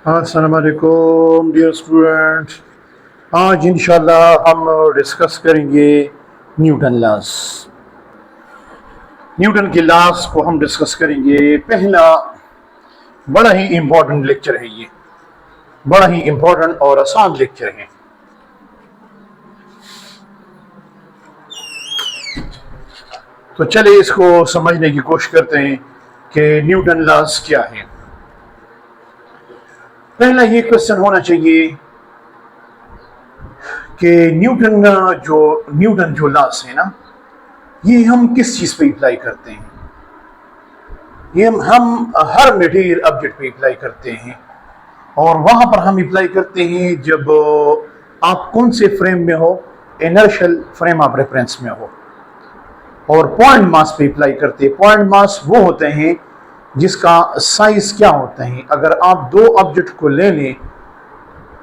अस्सलाम वालेकुम dear students. आज इंशाल्लाह हम डिस्कस करेंगे न्यूटन लॉस। न्यूटन के लॉस को हम डिस्कस करेंगे। पहला बड़ा ही इम्पोर्टेंट लेक्चर है, ये बड़ा ही इम्पोर्टेंट और आसान लेक्चर है। तो चलिए इसको समझने की कोशिश करते हैं कि न्यूटन लॉस क्या है। पहला ये क्वेश्चन होना चाहिए कि न्यूटन जो लॉस है ना, ये हम किस चीज पे अप्लाई करते हैं। ये हम हर मटेरियल ऑब्जेक्ट पे अप्लाई करते हैं, और वहां पर हम अप्लाई करते हैं जब आप कौन से फ्रेम में हो, इनर्शियल फ्रेम ऑफ रेफरेंस में हो। और पॉइंट मास पे अप्लाई करते हैं। पॉइंट मास वो होते हैं जिसका साइज क्या होता है। अगर आप दो ऑब्जेक्ट को ले लें,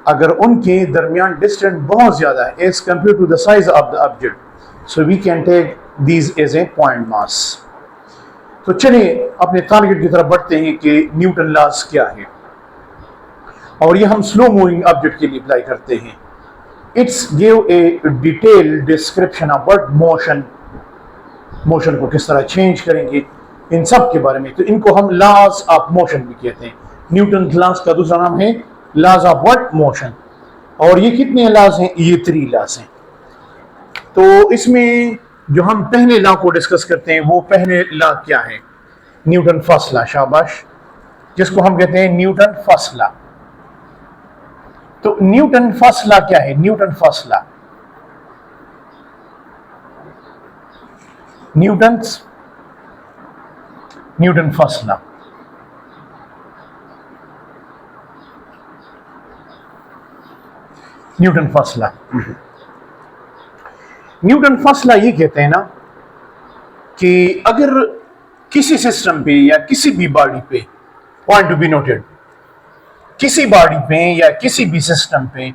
अगर उनके दरमियान डिस्टेंस बहुत ज्यादा है as compare to the size of the object, so we can take these as a point mass. तो चलिए अपने टारगेट की तरफ बढ़ते हैं कि न्यूटन लॉस क्या है, और ये हम स्लो मूविंग ऑब्जेक्ट के लिए अप्लाई करते हैं। It's give a detailed description of what motion को किस तरह चेंज करेंगे, इन सब के बारे में। तो इनको हम लॉज ऑफ मोशन भी कहते हैं। न्यूटन लॉस का दूसरा नाम है लॉज ऑफ व्हाट मोशन। और ये कितने लॉज हैं? ये 3 लॉज हैं। तो इसमें जो हम पहले लॉ को डिस्कस करते हैं, वो पहले लॉ क्या है? Newton first law. शाबाश, जिसको हम कहते हैं न्यूटन फर्स्ट लॉ। तो न्यूटन फर्स्ट लॉ क्या है? Newton first law, Newton first law. Newton first law, Newton first law ये कहते हैं ना कि अगर किसी सिस्टम पे या किसी भी बॉडी पे, पॉइंट टू बी नोटेड, किसी बॉडी पे या किसी भी सिस्टम पे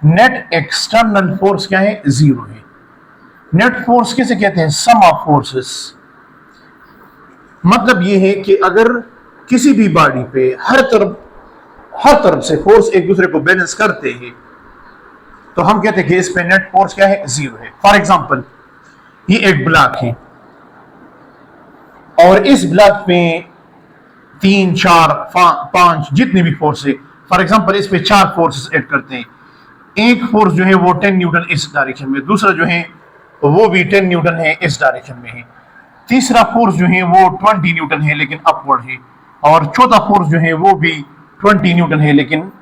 नेट एक्सटर्नल फोर्स क्या है? 0 है। नेट फोर्स किसे कहते हैं? सम ऑफ फोर्सेस। मतलब ये है कि अगर किसी भी बॉडी पे हर तरफ से फोर्स एक दूसरे को बैलेंस करते हैं, तो हम कहते हैं कि इस पे नेट फोर्स क्या है? 0 है। फॉर एग्जांपल, ये एक ब्लॉक है और इस ब्लॉक पे 3, 4, 5 जितने भी फोर्स है, फॉर एग्जांपल इस पे 4 फोर्सेस ऐड करते हैं। एक फोर्स जो है वो 10 न्यूटन इस डायरेक्शन में, दूसरा जो है वो भी 10 न्यूटन है इस डायरेक्शन में है, तीसरा फोर्स जो है वो 20 न्यूटन है लेकिन अपवर्ड है, और चौथा फोर्स जो है वो भी 20 न्यूटन है लेकिन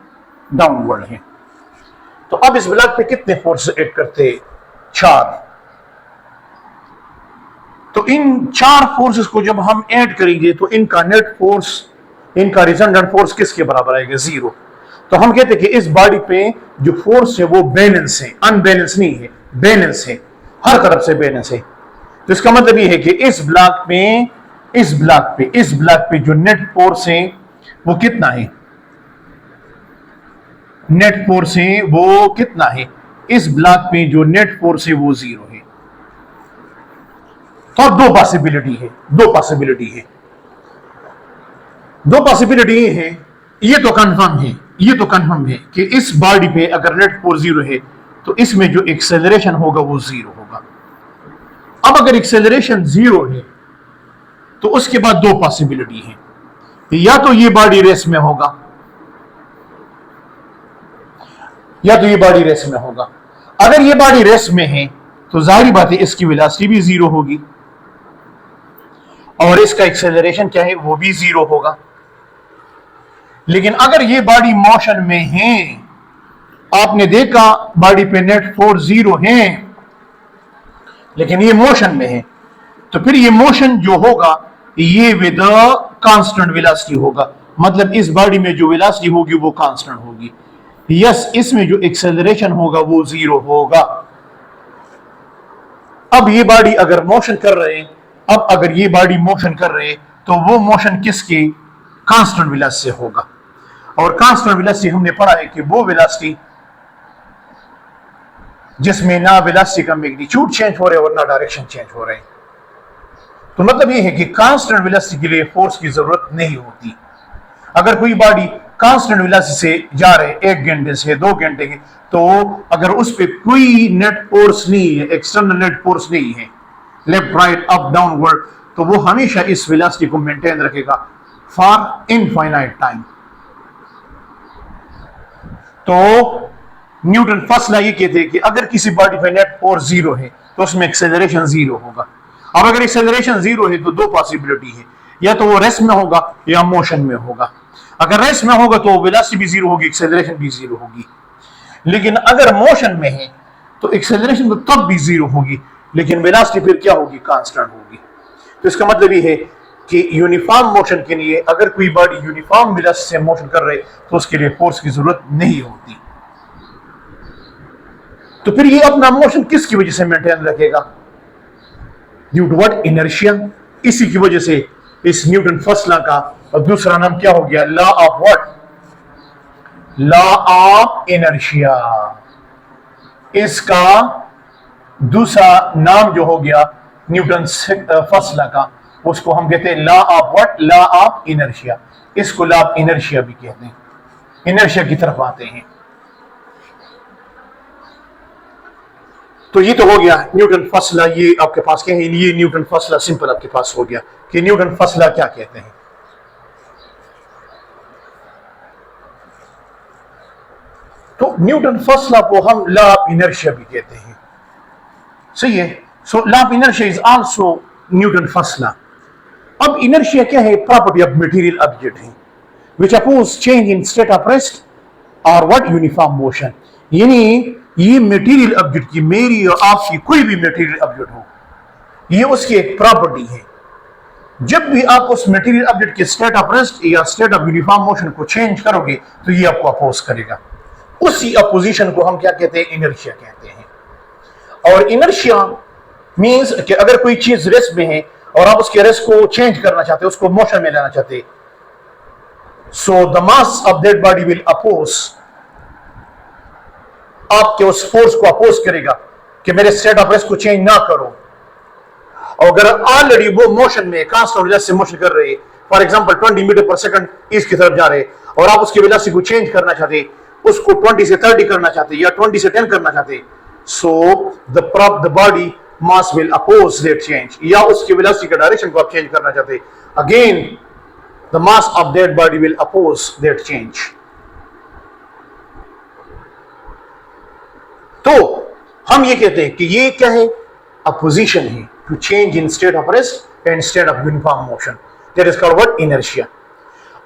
डाउनवर्ड है। तो अब इस ब्लॉक पे कितने फोर्स ऐड करते? 4। तो इन 4 फोर्सेस को जब हम ऐड करेंगे तो इनका नेट फोर्स, इनका रिजल्टेंट फोर्स किसके बराबर आएगा? 0। तो हम कहते हैं कि इस बॉडी पे जो फोर्स है वो बैलेंस है, अनबैलेंस नहीं है, बैलेंस है, हर तरफ से बैलेंस है। तो इसका मतलब ये है कि इस ब्लॉक पे जो नेट फोर्स है वो कितना है? नेट फोर्स है वो कितना है? इस ब्लॉक पे जो नेट फोर्स है वो 0 है। तो दो पॉसिबिलिटी है, ये तो कंफर्म है कि इस बॉडी पे अगर नेट फोर्स 0 है तो इसमें जो एक्सेलरेशन होगा वो 0 होगा। अब अगर एक्सेलरेशन 0 है तो उसके बाद 2 पॉसिबिलिटी है, या तो ये बॉडी रेस में होगा, अगर ये बॉडी रेस में है तो जाहिर बात है इसकी वेलोसिटी भी 0 होगी और इसका एक्सेलरेशन क्या है? वो भी 0 होगा। लेकिन अगर ये बॉडी मोशन में है, आपने देखा बॉडी पे नेट फोर्स 0 है लेकिन ये मोशन में है, तो फिर ये मोशन जो होगा ये विद कांस्टेंट वेलोसिटी होगा। मतलब इस बॉडी में जो वेलोसिटी होगी वो कांस्टेंट होगी। यस, इसमें जो एक्सेलरेशन होगा वो 0 होगा। अब ये बॉडी अगर मोशन कर रहे हैं, तो वो मोशन किसकी? कांस्टेंट वेलोसिटी से होगा। और कांस्टेंट वेलोसिटी हमने पढ़ा है कि वो वेलोसिटी जिसमें ना वेलोसिटी का मैग्नीट्यूड चेंज हो रहा है और ना डायरेक्शन चेंज हो रहे हैं। तो मतलब ये है कि कांस्टेंट वेलोसिटी के लिए फोर्स की जरूरत नहीं होती। अगर कोई बॉडी कांस्टेंट वेलोसिटी से जा रहे 1 घंटे से 2 घंटे के, तो अगर उस पर कोई नेट फोर्स नहीं है, एक्सटर्नल नेट फोर्स नहीं है, लेफ्ट राइट अप डाउनवर्ड, तो वो हमेशा इस वेलोसिटी को मेंटेन रखेगा फॉर इनफाइनाइट टाइम। तो न्यूटन फर्स्ट लॉ ये कहते हैं कि अगर किसी बॉडी पे नेट फोर्स 0 है तो उसमें एक्सेलरेशन 0 होगा। अब अगर एक्सेलरेशन 0 है तो दो पॉसिबिलिटी है, या तो वो रेस्ट में होगा या मोशन में होगा। अगर रेस्ट में होगा तो वेलोसिटी भी 0 होगी, एक्सेलरेशन भी 0 होगी। लेकिन अगर मोशन में है तो एक्सेलरेशन तो तब भी 0 होगी, लेकिन वेलोसिटी फिर क्या होगी, कांस्टेंट होगी। तो इसका मतलब ये है कि यूनिफॉर्म मोशन के लिए अगर कोई बॉडी यूनिफॉर्म वेलोसिटी से मोशन कर रहे तो उसके लिए फोर्स की जरूरत नहीं होती। तो फिर ये अपना मोशन किसकी वजह से मेंटेन रखेगा, ड्यू टू व्हाट, इनर्शिया। इसी की वजह से इस न्यूटन फर्स्ट लॉ का और दूसरा नाम क्या हो गया, law of what, law of inertia. इसका दूसरा नाम जो हो गया न्यूटन फर्स्ट लॉ का, उसको हम कहते हैं law of what, law of inertia. इसको लॉ ऑफ इनर्शिया भी कहते हैं। इनर्शिया की तरफ आते हैं। तो ये तो हो गया न्यूटन फर्स्ट लॉ। ये आपके पास क्या है, ये न्यूटन फर्स्ट लॉ सिंपल आपके पास हो गया कि न्यूटन फर्स्ट लॉ क्या कहते हैं। तो न्यूटन फर्स्ट लॉ को हम लॉ ऑफ इनर्शिया भी कहते हैं, सही है। So law of inertia is also Newton first law. अब इनर्शिया क्या है, प्रॉपर्टी ऑफ मटेरियल ऑब्जेक्ट है which oppose change in state of rest और व्हाट, यूनिफॉर्म मोशन। यानी ये मटेरियल ऑब्जेक्ट की, मेरी और आपकी कोई भी मटेरियल ऑब्जेक्ट हो, ये उसकी एक प्रॉपर्टी है। जब भी आप उस मटेरियल ऑब्जेक्ट के स्टेट ऑफ रेस्ट या स्टेट ऑफ यूनिफॉर्म मोशन को चेंज करोगे तो ये आपको अपोज करेगा। उसी अपोजिशन को हम क्या कहते हैं, इनर्शिया कहते हैं। और इनर्शिया मींस कि अगर कोई चीज रेस्ट में है और आप उसके रेस्ट को चेंज करना चाहते, उसको मोशन में लाना चाहते, so the mass of that body will oppose, आपके उस फोर्स को अपोज करेगा कि मेरे स्टेट ऑफ रेस्ट को चेंज ना करो। और अगर ऑलरेडी वो मोशन में कांस्टेंट वेलोसिटी से मोशन कर रहे, for example 20 metre per second east की तरफ जा रहे, और आप उसकी वेलोसिटी को चेंज करना चाहते, उसको 20 से 30 करना चाहते या 20 से 10 करना चाहते, so the body mass will oppose that change. या उसकी वेलोसिटी का डायरेक्शन को आप चेंज करना चाहते, again the mass of that body will oppose that change. तो हम ये कहते हैं कि ये क्या है, अपोजिशन है to change in state of rest and state of uniform motion, that is called what, inertia.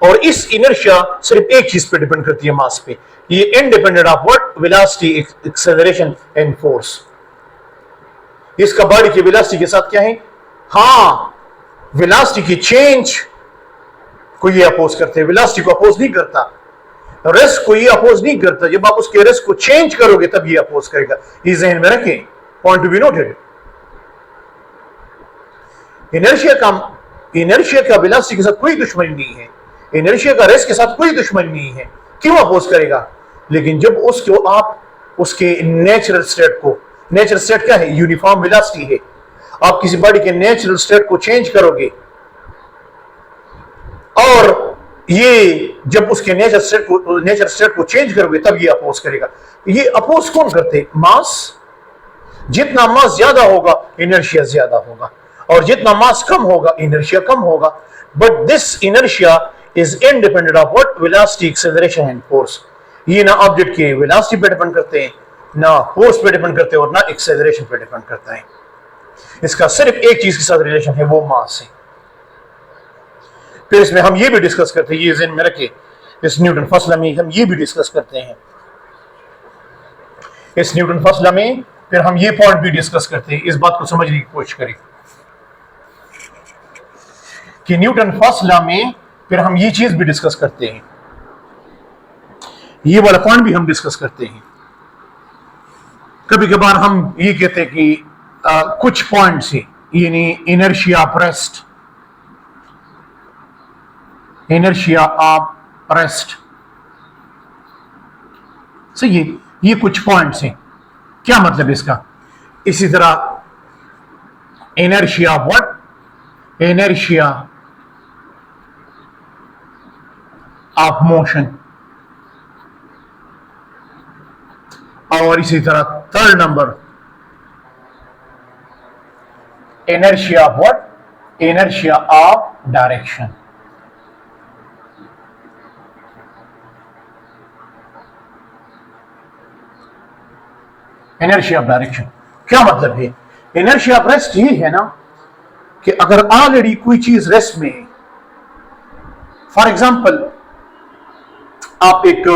और इस इनर्शिया सिर्फ एक चीज पे डिपेंड करती है, मास पे। ये independent of what, velocity, acceleration and force. इसका बॉडी की वेलोसिटी के साथ क्या है, हाँ, वेलोसिटी की चेंज को ये अपोज करते हैं, वेलोसिटी को अपोज नहीं करता। रेस्ट को ये अपोज नहीं करता, जब आप उसके रेस्ट को चेंज करोगे तब ये अपोज करेगा। ये ज़हन में रखें, point to be noted. Inertia का वेलोसिटी के साथ कोई दुश्मनी नहीं है, इनर्शिया का रेस्ट के साथ कोई दुश्मनी नहीं है। क्यों अपोज करेगा, लेकिन जब उसको आप उसके नेचुरल स्टेट को, नेचुरल स्टेट क्या है, यूनिफॉर्म वेलोसिटी है, आप किसी बॉडी के नेचुरल स्टेट को चेंज करोगे और ये जब उसके नेचर स्टेट को चेंज करोगे तब ये अपोज करेगा। ये अपोज कौन करते, मास। जितना मास ज्यादा होगा इनर्शिया ज्यादा होगा, और जितना मास कम होगा इनर्शिया कम होगा। But this inertia is independent of what, velocity, acceleration and force. ये ना ऑब्जेक्ट के वेलोसिटी पे डिपेंड करते हैं, ना फोर्स पे डिपेंड करते हैं, और ना एक्सेलरेशन पे डिपेंड करता है। इसका सिर्फ एक चीज के साथ रिलेशन है, वो मास है। फिर इसमें हम ये भी डिस्कस करते हैं, ये ज़हन में रखे, इस न्यूटन फर्स्ट लॉ में हम ये भी डिस्कस करते हैं, इस न्यूटन फर्स्ट लॉ में फिर हम ये पॉइंट भी डिस्कस करते हैं। इस बात को समझने की कोशिश करें कि न्यूटन फर्स्ट लॉ में फिर हम ये चीज भी डिस्कस करते हैं, ये वाला पॉइंट भी हम डिस्कस करते हैं। कभी कभार हम ये कहते हैं कि कुछ पॉइंट्स है, यानी inertia of rest, inertia of rest, सही है, ये कुछ पॉइंट्स हैं। क्या मतलब इसका, इसी तरह inertia of what, inertia of motion, और इसी तरह third number, inertia of what? Inertia of direction. Inertia of direction क्या मतलब है? इनर्शिया ऑफ रेस्ट ये है ना कि अगर ऑलरेडी कोई चीज रेस्ट में है, फॉर एग्जाम्पल आप एक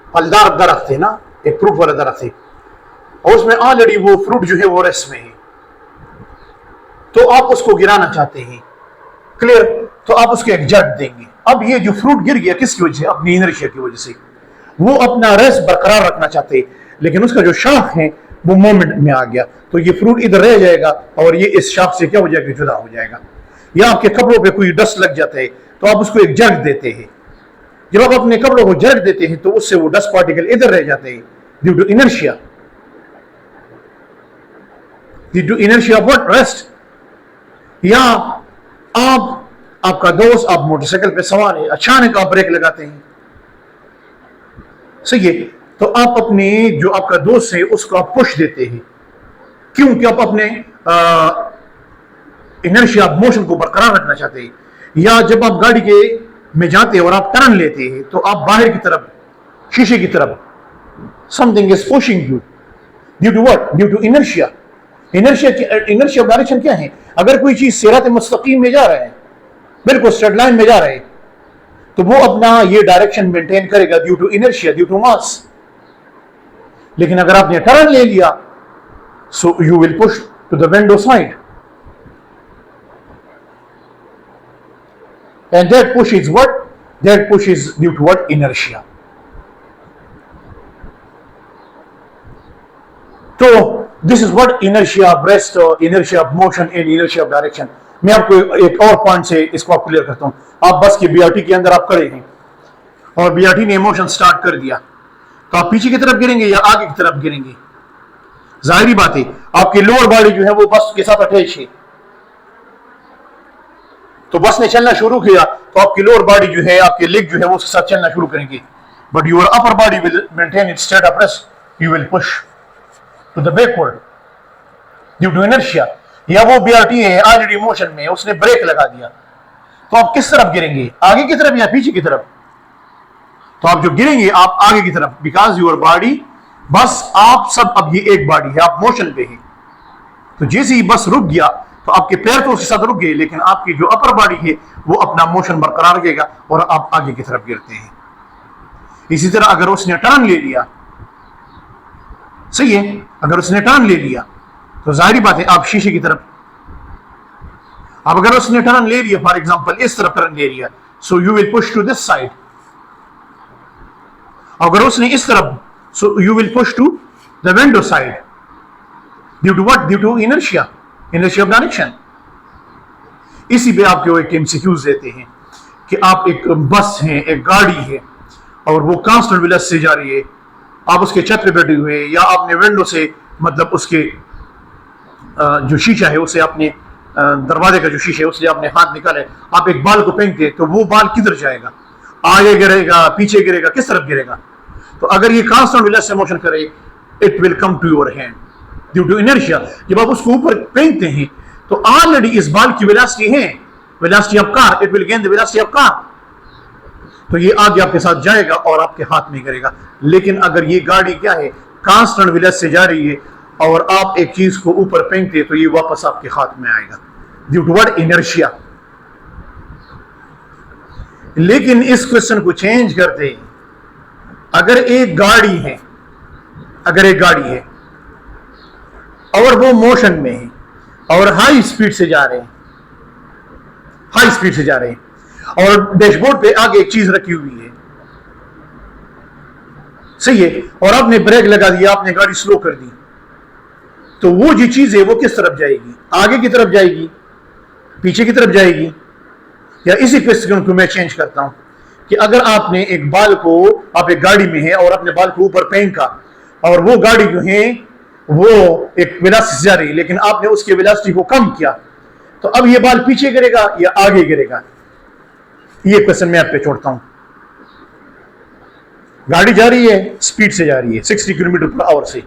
फलदार दरख्त है ना, एक फ्रूट वाला दरख्त है, और उसमें ऑलरेडी वो फ्रूट जो है वो रेस्ट में है, तो आप उसको गिराना चाहते हैं, क्लियर? तो आप उसको एक जड़ देंगे। अब ये जो फ्रूट गिर गया किसकी वजह से? अपनी इनर्शिया की वजह से। वो अपना रेस्ट बरकरार रखना चाहते हैं, लेकिन उसका जो शाख है वो मोमेंट में आ गया, तो ये फ्रूट इधर रह जाएगा और ये इस शाख से क्या हो जाएगा? जुदा हो जाएगा। या आपके कपड़ों पे कोई डस्ट लग जाता है तो आप उसको एक जर्क देते हैं। जब आप अपने कपड़ों को जर्क देते हैं तो उससे वो डस्ट पार्टिकल इधर रह जाते हैं due to inertia. Due to inertia of what? Rest. या आपका दोस्त, आप मोटरसाइकिल पे सवार है, अचानक आप ब्रेक लगाते हैं, सही है, तो आप अपने जो आपका दोस्त है उसको आप पुश देते हैं, क्योंकि आप अपने इनर्शिया ऑफ मोशन को बरकरार रखना चाहते हैं। या जब आप गाड़ी के में जाते हैं और आप टर्न लेते हैं तो आप बाहर की तरफ, शीशे की तरफ, something is pushing you due to what? Due to inertia. Inertia of direction क्या है? अगर कोई चीज सिरात मुस्तकीम में जा रहा है, बिल्कुल स्ट्रेट लाइन में जा रहा है, तो वो अपना ये डायरेक्शन मेंटेन करेगा due to inertia, due to mass. लेकिन अगर आपने टर्न ले लिया, so you will push to the window side, and that push is what? That push is due to what? Inertia. So this is what inertia of rest, inertia of motion and inertia of direction. मैं आपको एक और point से इसको आप clear करता हूं। आप बस की बीआरटी के अंदर आप खड़े हैं और बीआरटी ने मोशन स्टार्ट कर दिया, तो आप पीछे की तरफ गिरेंगे या आगे की तरफ गिरेंगे? जाहिर बात है आपकी लोअर बॉडी जो है वो बस के साथ अटैच है, तो बस ने चलना शुरू किया तो आपकी लोअर बॉडी जो है, आपके लेग जो है वो उसके साथ चलना शुरू करेंगे, but your upper body will maintain its state of rest, you will push to the backward due to inertia. या वो बीआरटी है ऑलरेडी मोशन में, उसने ब्रेक लगा दिया, तो आप किस तरफ गिरेंगे? आगे की तरफ या पीछे की तरफ? तो आप जो गिरेंगे आप आगे की तरफ, बिकॉज योर बॉडी, बस आप सब, अब ये एक बॉडी है, आप मोशन पे है, तो जैसे ही बस रुक गया तो आपके पैर तो उसके साथ रुक गए, लेकिन आपकी जो अपर बॉडी है वो अपना मोशन बरकरार रखेगा और आप आगे की तरफ गिरते हैं। इसी तरह अगर उसने टर्न ले लिया, सही है, अगर उसने टर्न ले लिया तो जाहिर बात है आप शीशे की तरफ। अब अगर उसने टर्न ले लिया, फॉर एग्जांपल इस तरफ टर्न ले लिया, so you will push to this side. अगर उसने इस तरफ, so you will push to the window side due to what? Due to inertia, inertia of direction. इसी पे आपको एक एमसीक्यूज देते हैं कि आप एक बस है, एक गाड़ी है, और वो कांस्टेंट वेलोसिटी से जा रही है, आप उसके छत पे बैठे हुए हैं, या आपने विंडो से, मतलब उसके जो शीशा है उसे आपने, दरवाजे का जो शीशा है उससे आपने हाथ निकाले, आप एक बाल को फेंकते तो वो बाल किधर जाएगा? आगे गिरेगा, पीछे गिरेगा, किस तरफ गिरेगा? तो अगर ये कांस्टेंट वेलोसिटी से मोशन करे, it will come to your hand due to inertia. जब आप उसको ऊपर फेंकते हैं तो ऑलरेडी इस बाल की वेलोसिटी है, velocity of car, it will gain the velocity of car, तो ये आगे आपके साथ जाएगा और आपके हाथ में गिरेगा। लेकिन अगर ये गाड़ी क्या है, कांस्टेंट वेलोसिटी से जा रही है और आप एक चीज को ऊपर फेंकते तो ये वापस आपके हाथ में आएगा ड्यू टू व्हाट? इनर्शिया। लेकिन इस क्वेश्चन को चेंज करते हैं, अगर एक गाड़ी है, अगर एक गाड़ी है और वो मोशन में है और हाई स्पीड से जा रहे हैं, हाई स्पीड से जा रहे हैं, और डैशबोर्ड पे आगे एक चीज रखी हुई है, सही है, और आपने ब्रेक लगा दिया, आपने गाड़ी स्लो कर दी, तो वो जो चीज है वो किस तरफ जाएगी? आगे की तरफ जाएगी, पीछे की तरफ जाएगी? या इसी क्वेश्चन को मैं चेंज करता हूं कि अगर आपने एक बाल को, आप एक गाड़ी में है और अपने बाल को ऊपर फेंका और वो गाड़ी जो है वो एक वेलोसिटी से जा रही है, लेकिन आपने उसके वेलोसिटी को कम किया, तो अब ये बाल पीछे गिरेगा या आगे गिरेगा? ये क्वेश्चन मैं आप पे छोड़ता हूं। गाड़ी जा रही है, स्पीड से जा रही है 60 किलोमीटर पर आवर से,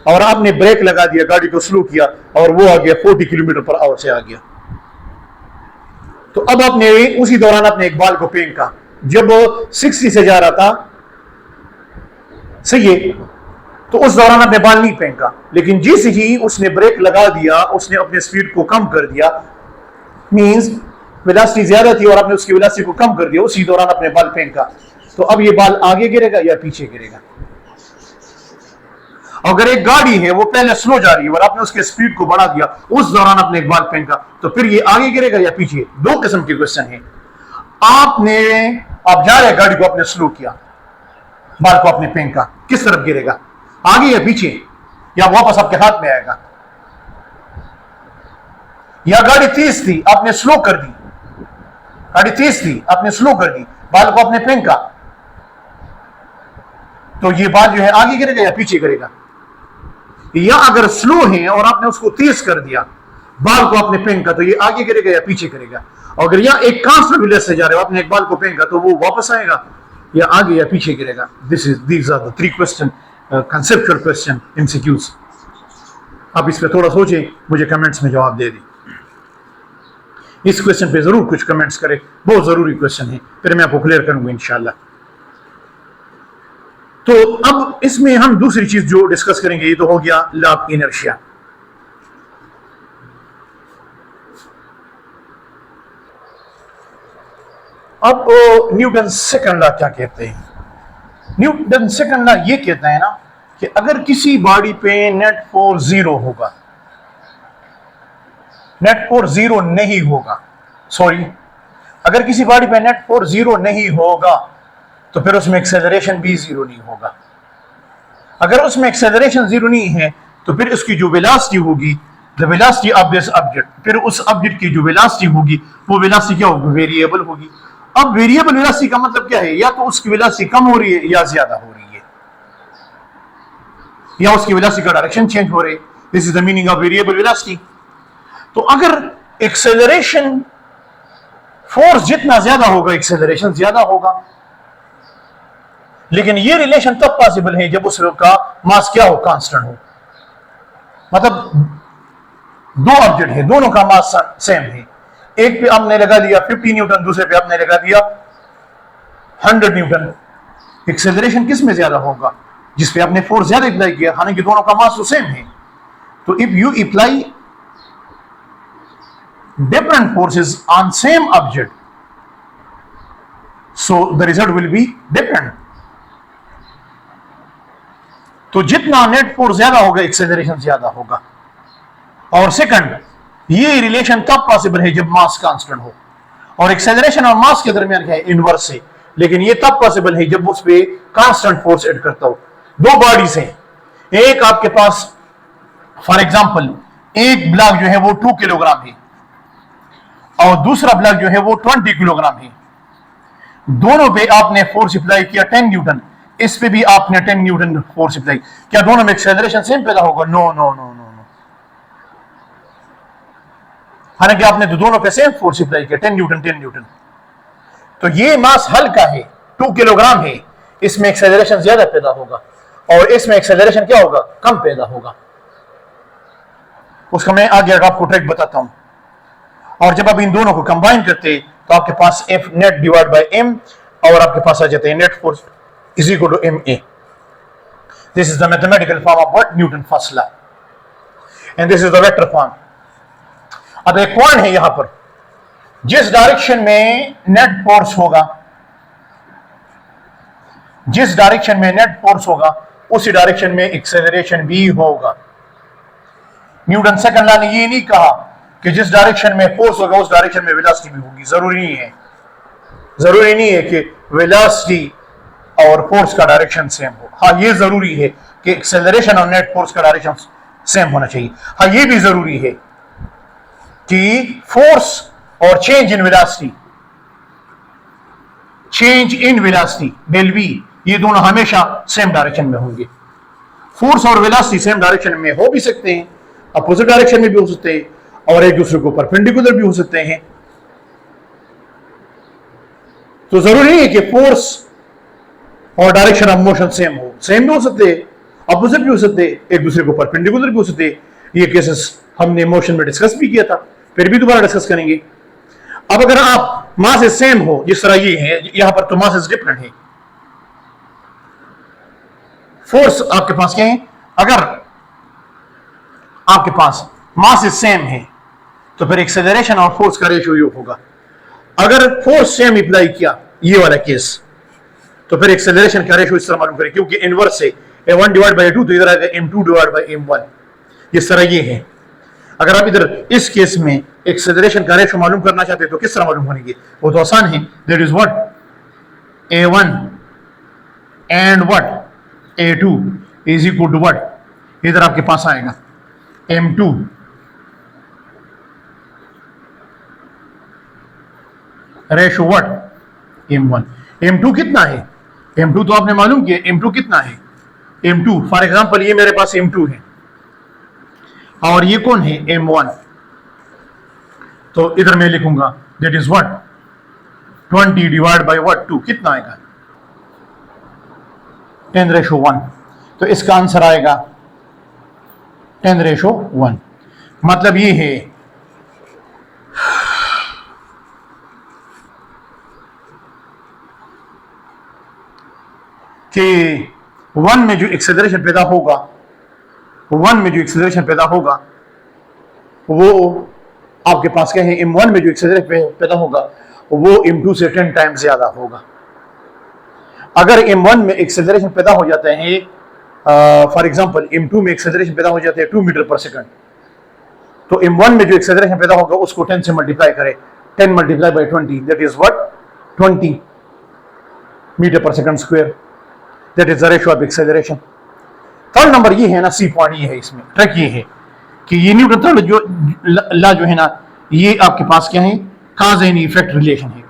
और आपने ब्रेक लगा दिया, गाड़ी को स्लो किया और वो आ गया 40 किलोमीटर पर आवर से आ गया। तो अब आपने उसी दौरान अपने एक बाल को फेंका, जब 60 से जा रहा था, सही है, तो उस दौरान अपने बाल नहीं फेंका, लेकिन जिस ही उसने ब्रेक लगा दिया, उसने अपने स्पीड को कम कर दिया, मींस वेलोसिटी ज्यादा थी और आपने उसकी वेलोसिटी को कम कर दिया, उसी दौरान अपने बाल फेंका, तो अब ये बाल आगे गिरेगा या पीछे गिरेगा? अगर एक गाड़ी है वो पहले स्लो जा रही है और आपने उसके स्पीड को बढ़ा दिया, उस दौरान आपने एक बाल फेंका, तो फिर ये आगे गिरेगा या पीछे? दो किस्म के क्वेश्चन है। आप जा रहे हैं, गाड़ी को आपने स्लो किया, बाल को आपने फेंका, किस तरफ गिरेगा, आगे या पीछे, या वापस आपके हाथ में आएगा? या गाड़ी तेज थी, आपने स्लो कर दी, गाड़ी तेज थी, आपने स्लो कर दी, बाल को आपने फेंका, तो ये बाल जो है आगे गिरेगा या पीछे गिरेगा? या अगर स्लो है और आपने उसको तेज कर दिया, बाल को आपने फेंका, तो ये आगे गिरेगा या पीछे गिरेगा? अगर यहां एक कांस्टेंट वेलोसिटी से जा रहे हो, आपने एक बाल को फेंका, तो वो वापस आएगा या आगे या पीछे गिरेगा? These are the 3 question, conceptual question MCQs. आप इस पे थोड़ा सोचें, मुझे कमेंट्स में जवाब दे दें। इस क्वेश्चन पे जरूर कुछ कमेंट्स करें, बहुत जरूरी क्वेश्चन है, फिर मैं आपको क्लियर करूंगा इंशाल्लाह। तो अब इसमें हम दूसरी चीज जो डिस्कस करेंगे, ये तो हो गया लॉ ऑफ इनर्शिया। अब न्यूटन सेकंड लॉ क्या कहते हैं? न्यूटन सेकंड लॉ ये कहता है ना कि अगर किसी बॉडी पे नेट फोर्स 0 होगा, नेट फोर्स 0 नहीं होगा, सॉरी, अगर किसी बॉडी पे नेट फोर्स 0 नहीं होगा, तो फिर उसमें एक्सेलरेशन भी 0 नहीं होगा। अगर उसमें एक्सेलरेशन 0 नहीं है, तो फिर उसकी जो वेलोसिटी होगी, the velocity of this object, फिर उस ऑब्जेक्ट की जो वेलोसिटी होगी, वो वेलोसिटी क्या होगी? वेरिएबल होगी। अब वेरिएबल वेलोसिटी का मतलब क्या है? या तो उसकी वेलोसिटी कम हो रही है या ज्यादा हो रही है, या उसकी वेलोसिटी का डायरेक्शन चेंज हो रही है। This is the meaning of variable velocity. तो अगर एक्सेलरेशन, फोर्स जितना ज्यादा होगा, एक्सेलरेशन ज्यादा होगा, लेकिन ये रिलेशन तब पॉसिबल है जब उसका मास क्या हो? कांस्टेंट हो। मतलब दो ऑब्जेक्ट है, दोनों का मास सेम है, एक पे आपने लगा दिया 50 न्यूटन, दूसरे पे आपने लगा दिया 100 न्यूटन, एक्सेलरेशन किस में ज्यादा होगा? जिस पे आपने फोर्स ज्यादा अप्लाई किया, हालांकि दोनों का मास तो सेम है। तो if you apply different forces on same object, so the result will be different. तो जितना नेट फोर्स ज्यादा होगा, एक्सेलरेशन ज्यादा होगा। और सेकंड, ये रिलेशन तब पॉसिबल है जब मास कांस्टेंट हो, और एक्सेलरेशन और मास के दरमियान क्या है? इनवर्स है, लेकिन ये तब पॉसिबल है जब उस पे कांस्टेंट फोर्स ऐड करता हो। दो बॉडीज हैं, एक आपके पास फॉर एग्जांपल एक ब्लॉक जो है वो 2 किलोग्राम है और दूसरा ब्लॉक जो है वो 20 किलोग्राम है। दोनों पे आपने फोर्स अप्लाई किया 10 न्यूटन, इस पे भी आपने 10 न्यूटन फोर्स अप्लाई, क्या दोनों में एक्सेलरेशन सेम पैदा होगा? No no no no no. हालांकि आपने तो दोनों पे सेम फोर्स अप्लाई किया, 10 न्यूटन 10 न्यूटन। तो ये मास हल्का है, 2 किलोग्राम है, इसमें एक्सेलरेशन ज्यादा पैदा होगा और इसमें एक्सेलरेशन क्या होगा? कम पैदा होगा। उसका मैं आगे आपको ट्रिक बताता हूं। और जब आप इन दोनों को कंबाइन करते हैं तो आपके पास F net divide by M, और आपके पास आ जाते हैं net force is equal to MA। This is the mathematical form of what? Newton first law, and this is the vector form. अब एक पॉइंट है यहां पर, जिस डायरेक्शन में नेट फोर्स होगा, जिस डायरेक्शन में नेट फोर्स होगा, उसी डायरेक्शन में एक्सेलरेशन भी होगा। न्यूटन सेकंड लॉ ने ये नहीं कहा कि जिस डायरेक्शन में फोर्स होगा उस डायरेक्शन में वेलोसिटी भी होगी। जरूरी नहीं है, जरूरी नहीं है कि वेलोसिटी और फोर्स का डायरेक्शन सेम हो। हाँ, ये जरूरी है कि एक्सेलरेशन और नेट फोर्स का डायरेक्शन सेम होना चाहिए। हाँ, ये भी जरूरी है कि फोर्स और change in velocity, change in velocity will be, ये दोनों हमेशा सेम डायरेक्शन में होंगे। फोर्स और वेलोसिटी सेम डायरेक्शन में हो भी सकते हैं, अपोजिट डायरेक्शन में भी हो सकते हैं, और एक दूसरे को परपेंडिकुलर भी हो सकते हैं। तो जरूरी है कि फोर्स और डायरेक्शन ऑफ मोशन सेम भी हो सकते, अपोजिट भी हो सकते, एक दूसरे को परपेंडिकुलर भी हो सकते। ये केसेस हमने मोशन में डिस्कस भी किया था, फिर भी दोबारा डिस्कस करेंगे। अब अगर आप मासेस सेम हो, जिस तरह ये है, यहां पर तो मासेस डिफरेंट है, फोर्स आपके पास क्या है, अगर आपके पास मासेस सेम है तो फिर एक्सेलरेशन और फोर्स का रेशियो ये होगा। अगर फोर्स सेम अप्लाई किया, ये वाला केस, तो फिर एक्सेलरेशन का रेशियो इस तरह मालूम करें, क्योंकि इनवर्स से m1 डिवाइड बाई 2, तो इधर आएगा m2 डिवाइड बाई m1, इस तरह ये है। अगर आप इधर इस केस में एक्सेलरेशन का रेशियो मालूम करना चाहते हैं तो किस तरह मालूम करेंगे, वो तो आसान है, that is what a1 and what a2 is equal to what, इधर आपके पास आएगा m2 ratio what m1। m2 कितना है, m2 तो आपने मालूम किया, m2 कितना है, m2 फॉर एग्जांपल ये मेरे पास m2 है और ये कौन है m1, तो इधर मैं लिखूंगा that is what 20 divide by what 2, कितना आएगा 10:1, तो इसका आंसर आएगा 10:1। मतलब ये है कि 1 में जो एक्सेलरेशन पैदा होगा, 1 में जो एक्सेलरेशन पैदा होगा वो आपके पास क्या है, m1 में जो एक्सेलरेशन पैदा होगा वो m2 से 10 टाइम्स ज्यादा होगा। अगर m1 में एक्सेलरेशन पैदा हो जाता है, फॉर एग्जांपल m2 में एक्सेलरेशन पैदा हो जाता है 2 मीटर पर सेकंड, तो m1 में जो एक्सेलरेशन पैदा होगा उसको 10 से मल्टीप्लाई करें, 10 multiply by 20, that is what 20 metre per second square, that is the ratio of acceleration. Third number ये है ना, सी पॉइंट ये है, इसमें ट्रिक ये है कि ये न्यूटन थर्ड जो ला जो है ना, ये आपके पास क्या है, काज एंड इफेक्ट रिलेशन है,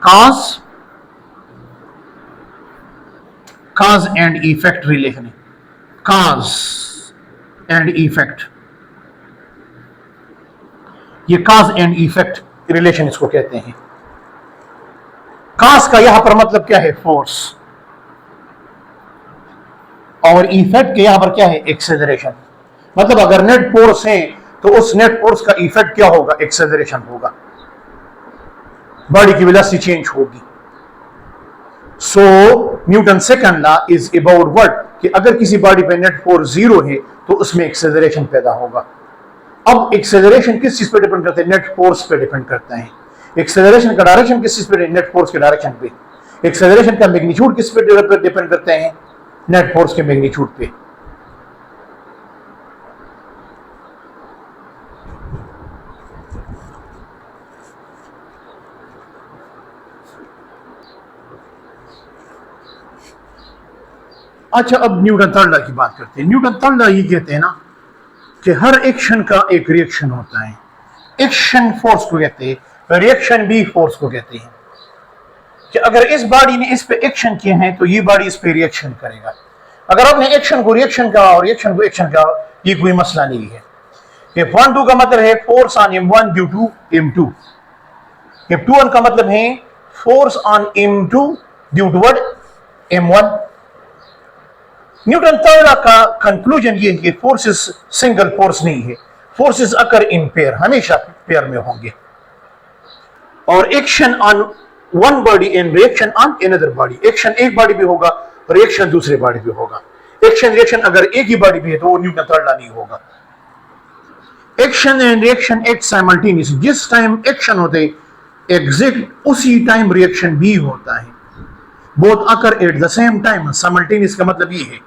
काज एंड इफेक्ट रिलेशन है, काज एंड इफेक्ट, ये काज एंड इफेक्ट रिलेशन इसको कहते हैं। काज का यहां पर मतलब क्या है, फोर्स, और इफेक्ट के यहां पर क्या है, एक्सेलरेशन। मतलब अगर नेट फोर्स है तो उस नेट फोर्स का इफेक्ट क्या होगा, एक्सेलरेशन होगा, बॉडी की वेलोसिटी चेंज होगी। So Newton second law is about what, कि अगर किसी बॉडी पे नेट फोर्स 0 है तो उसमें एक्सेलरेशन पैदा होगा। अब एक्सेलरेशन किस चीज पे डिपेंड करता है, नेट फोर्स पे डिपेंड करता है। एक्सेलरेशन का डायरेक्शन किस चीज पे, नेट फोर्स के डायरेक्शन पे। एक्सेलरेशन का मैग्नीट्यूड किस पे डिपेंड करते हैं, नेट फोर्स के मैग्नीट्यूड पे। अच्छा, अब न्यूटन थर्ड लॉ की बात करते हैं। न्यूटन थर्ड लॉ ये कहते हैं ना कि हर एक्शन का एक रिएक्शन होता है। एक्शन फोर्स को कहते हैं, रिएक्शन भी फोर्स को कहते हैं। कि अगर इस बॉडी ने इस पे एक्शन किए हैं तो ये बॉडी इस पे रिएक्शन करेगा। अगर आपने एक्शन को रिएक्शन का और रिएक्शन को एक्शन का, ये कोई मसला नहीं है। ये 1-2 का मतलब है force on m1 due to m2। ये 2-1 का मतलब है force on m2 due to what, m1। Newton third का कंक्लूजन ये है कि फोर्सेस सिंगल फोर्स नहीं है, फोर्सेस अकर इन पेयर, हमेशा पेयर में होंगे। और action on one body and reaction on another body, action एक बॉडी पे होगा, रिएक्शन दूसरे बॉडी पे होगा। एक्शन रिएक्शन अगर एक ही बॉडी पे है तो वो न्यूटन थर्ड लॉ नहीं होगा। Action and reaction act simultaneous, जिस टाइम एक्शन होते एग्जैक्ट उसी टाइम रिएक्शन भी होता है। Both occur at the same time, simultaneous का मतलब ये है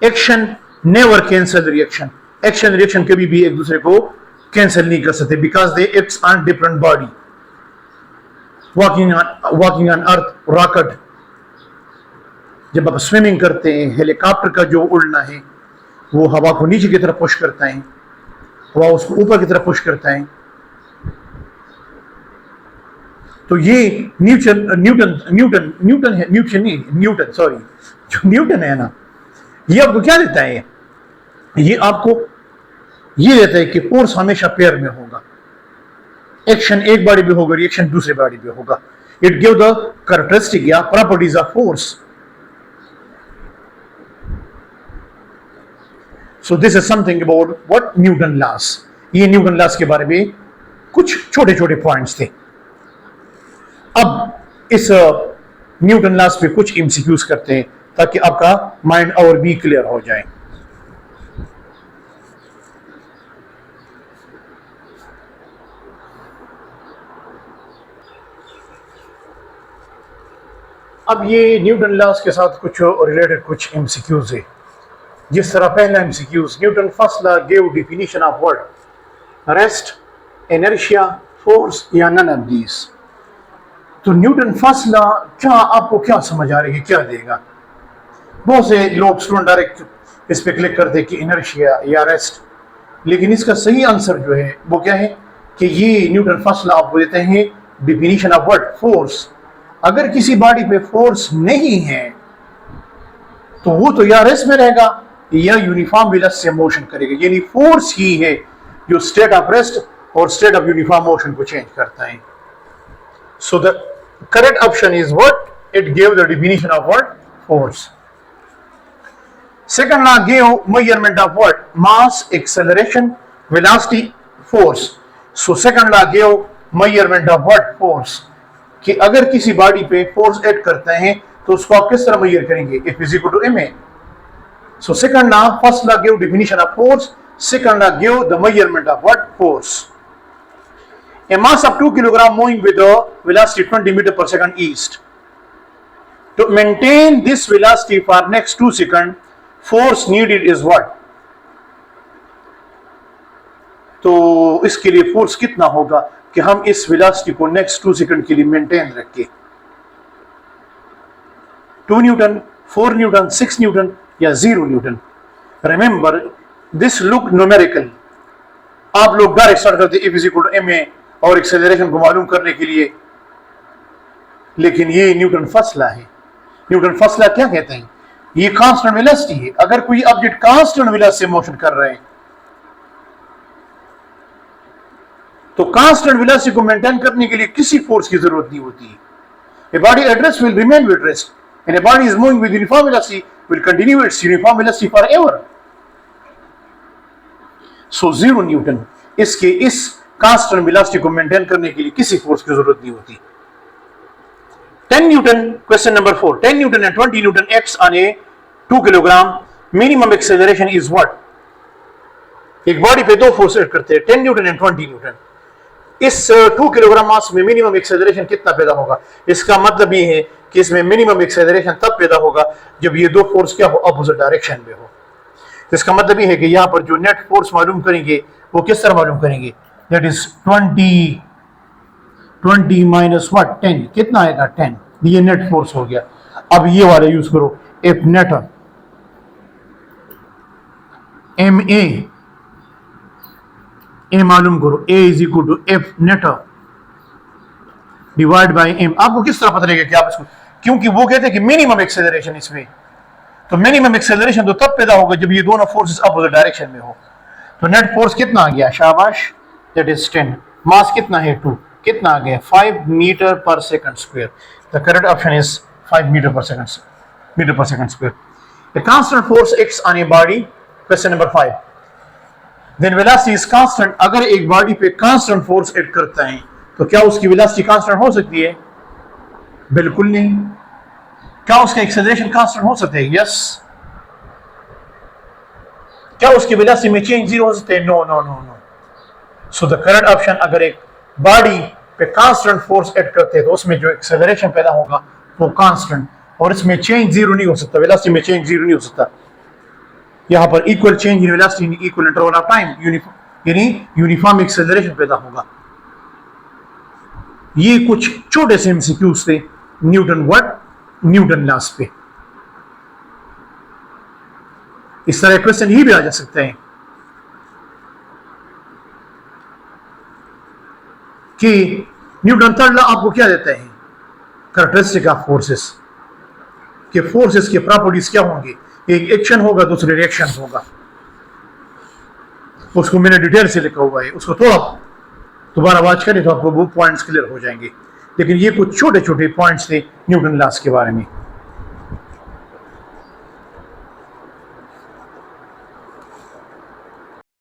action never cancel reaction, action reaction कभी भी एक दूसरे को कैंसिल नहीं कर सकते, because they acts on different body. Walking on earth, rocket, जब आप स्विमिंग करते हैं, हेलीकॉप्टर का जो उड़ना है वो हवा को नीचे की तरफ पुश करता है, हवा उसको ऊपर की तरफ पुश करता है। तो ये न्यूटन है ना, ये आपको क्या देता है, ये आपको ये देता है कि फोर्स हमेशा पेयर में होगा। एक्शन एक बॉडी पे होगा, रिएक्शन दूसरे बॉडी पे होगा। इट गिव द कैरेक्टरिस्टिक या properties of force. So this is something about what Newton loss. ये न्यूटन लॉस के बारे में कुछ छोटे छोटे पॉइंट्स थे। अब इस न्यूटन लॉस पे कुछ एमसीक्यूज करते हैं ताकि आपका माइंड और भी क्लियर हो जाए। अब ये न्यूटन लॉस के साथ कुछ रिलेटेड कुछ एमसीक्यूज है। जिस तरह पहला MCQs, Newton first law give definition of what? Rest, inertia, force या नन ऑफ दीस। तो न्यूटन फर्स्ट लॉ क्या आपको क्या समझ आ रही है, क्या देगा? बहुत से लोग स्टूडेंट डायरेक्ट इस पे क्लिक करते कि इनर्शिया या रेस्ट, लेकिन इसका सही आंसर जो है वो क्या है कि ये न्यूटन फर्स्ट लॉ आपको देते हैं डेफिनेशन ऑफ व्हाट? फोर्स। अगर किसी बॉडी पे फोर्स नहीं है तो वो तो या रेस्ट में रहेगा या यूनिफॉर्म वेलोसिटी से मोशन करेगा, यानी फोर्स ही है जो स्टेट ऑफ रेस्ट और स्टेट ऑफ यूनिफॉर्म मोशन को चेंज करता है। सो the correct option is what? It give the definition of what? Force. Second law give measurement of what? Mass, acceleration, velocity, force. So second law give measurement of what? Force. कि अगर किसी body पे force act करते हैं तो उसको आप किस तरह मेजर करेंगे? F is equal to ma. So second law, first law give definition of force, second law give the measurement of what? Force. A mass of 2 kg moving with a velocity 20 meter per second east. To maintain this velocity for next 2 seconds, force needed is what? तो इसके लिए force कितना होगा कि हम इस velocity को next 2 second के लिए मेंटेन रखें? 2 न्यूटन, 4 न्यूटन, 6 न्यूटन या 0 Newton? Remember this look numerical. आप लोग डायरेक्ट स्टार्ट करते F is equal to ma और एक्सेलरेशन को मालूम करने के लिए, लेकिन ये न्यूटन फर्स्ट लॉ है। न्यूटन फर्स्ट लॉ क्या कहते हैं? ये कांस्टेंट वेलोसिटी है। अगर कोई ऑब्जेक्ट कांस्टेंट वेलोसिटी से मोशन कर रहे हैं तो कांस्टेंट वेलोसिटी को मेंटेन करने के लिए किसी फोर्स की जरूरत नहीं होती है। A body at rest will remain at rest, and a body is moving with uniform velocity will continue its uniform velocity forever. So 0 Newton इसके इस कांस्टेंट वेलोसिटी को मेंटेन करने के लिए किसी फोर्स की जरूरत नहीं होती। 10 Newton, question number 4, 10 Newton and 20 Newton acts on A 2 kilogram, minimum acceleration is what? एक बॉडी पे दो फोर्स एक्ट करते हैं, 10 न्यूटन एंड 20 न्यूटन। इस 2 किलोग्राम मास में मिनिमम एक्सेलरेशन कितना पैदा होगा? इसका मतलब ये है कि इसमें मिनिमम एक्सेलरेशन तब पैदा होगा जब ये दो फोर्स क्या हो? अपोजिट डायरेक्शन में हो। तो इसका मतलब ये है कि यहाँ पर जो नेट फोर्स मालूम करेंगे वो किस तरह मालूम करेंगे? That is 20 minus what? 10। कितना आएगा? 10। ये नेट फोर्स हो गया। अब ये वाला यूज करो, एफ नेट एम ए मालूम करो, A is equal to F net divide by M. आपको किस तरह पता लगेगा कि आप इसको, क्योंकि वो कहते हैं कि मिनिमम एक्सेलरेशन इसमें, तो मिनिमम एक्सेलरेशन तो तब पैदा होगा जब ये दोनों फोर्सेस अपोजिट डायरेक्शन में हो। तो नेट फोर्स कितना आ गया? शाबाश, दैट इज 10। मास कितना है? 2। कितना आ गया? 5 metre per second square. The correct option is 5 metre per second square. A constant force acts on a body. Question number 5. Then velocity is constant. अगर एक बॉडी पे कांस्टेंट फोर्स एक्ट करता है तो क्या उसकी वेलोसिटी कांस्टेंट हो सकती है? बिल्कुल नहीं। क्या उसका एक्सेलरेशन कांस्टेंट हो सकता है? यस। क्या उसकी वेलोसिटी में चेंज 0 हो सकते हैं? No no no no. So the correct option, अगर एक बॉडी पे कांस्टेंट फोर्स एक्ट करते हैं तो उसमें जो एक्सेलरेशन पैदा होगा वो कांस्टेंट, और इसमें चेंज 0 नहीं हो सकता, वेलोसिटी में चेंज 0 नहीं हो सकता। यहाँ पर equal change in velocity in equal interval of time, यानी यूनिफॉर्म एक्सेलरेशन पैदा होगा। ये कुछ छोटे से एमसीक्यूज थे न्यूटन लॉस पे। इस तरह क्वेश्चन ही भी आ जा सकते हैं कि न्यूटन थर्ड लॉ आपको क्या देता है? कैरेक्टरिस्टिक ऑफ फोर्सेस, कि फोर्सेस के प्रॉपर्टीज क्या होंगे? एक एक्शन होगा, दूसरे रिएक्शन होगा। उसको मैंने डिटेल से लिखा हुआ है, उसको थोड़ा दोबारा वाच करें तो आपको वो पॉइंट्स क्लियर हो जाएंगे। लेकिन ये कुछ छोटे छोटे पॉइंट्स थे न्यूटन लॉस के बारे में।